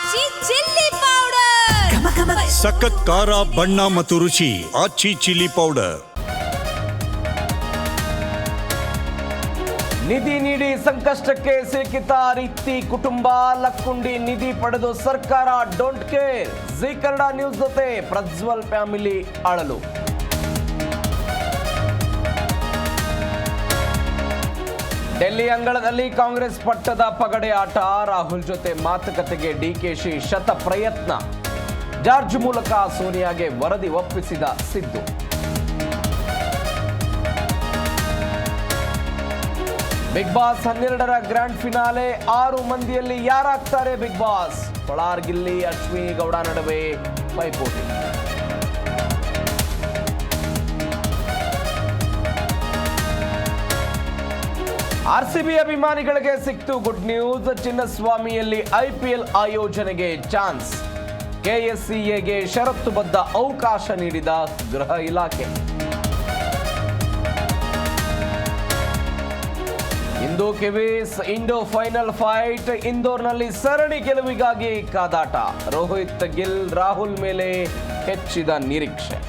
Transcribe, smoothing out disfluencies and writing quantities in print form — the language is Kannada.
ಆಚಿ ಚಿಲ್ಲಿ ಪೌಡರ್ ಸಖತ್ ಖಾರ ಬಣ್ಣ ಮತ್ತು ರುಚಿ ಆಚಿ ಚಿಲ್ಲಿ ಪೌಡರ್. ನಿಧಿ ನೀಡಿ ಸಂಕಷ್ಟಕ್ಕೆ ಸಿಲುಕಿತ ರೀತಿ ಕುಟುಂಬ ಲಕ್ಕುಂಡಿ ನಿಧಿ ಪಡೆದು ಸರ್ಕಾರ don't care. G Kannada news ಜೊತೆ ಪ್ರಜ್ವಲ್ ಫ್ಯಾಮಿಲಿ ಅಳಲು. ಡೆಲ್ಲಿ ಅಂಗಳದಲ್ಲಿ ಕಾಂಗ್ರೆಸ್ ಪಟ್ಟದ ಪಗಡೆ ಆಟ. ರಾಹುಲ್ ಜೊತೆ ಮಾತುಕತೆಗೆ ಡಿಕೆಶಿ ಶತ ಪ್ರಯತ್ನ. ಜಾರ್ಜ್ ಮೂಲಕ ಸೋನಿಯಾಗೆ ವರದಿ ಒಪ್ಪಿಸಿದ ಸಿದ್ದು. ಬಿಗ್ ಬಾಸ್ 12ರ ಗ್ರ್ಯಾಂಡ್ ಫಿನಾಲೆ. 6 ಮಂದಿಯಲ್ಲಿ ಯಾರಾಗ್ತಾರೆ ಬಿಗ್ ಬಾಸ್? ಕೊಳಾರ್ ಗಿಲ್ಲಿ, ಅಶ್ವಿನಿ ಗೌಡ ನಡುವೆ ಪೈಪೋಟಿ. ಆರ್ಸಿಬಿ ಅಭಿಮಾನಿಗಳಿಗೆ ಸಿಕ್ತು ಗುಡ್ ನ್ಯೂಸ್. ಚಿನ್ನಸ್ವಾಮಿಯಲ್ಲಿ ಐಪಿಎಲ್ ಆಯೋಜನೆಗೆ ಚಾನ್ಸ್. ಕೆಎಸ್ಸಿಎಗೆ ಷರತ್ತುಬದ್ಧ ಅವಕಾಶ ನೀಡಿದ ಗೃಹ ಇಲಾಖೆ. ಇಂದು ಕಿವೀಸ್ ಇಂಡೋ ಫೈನಲ್ ಫೈಟ್. ಇಂದೋರ್ನಲ್ಲಿ ಸರಣಿ ಗೆಲುವಿಗಾಗಿ ಕಾದಾಟ. ರೋಹಿತ್ ಗಿಲ್ ರಾಹುಲ್ ಮೇಲೆ ಹೆಚ್ಚಿದ ನಿರೀಕ್ಷೆ.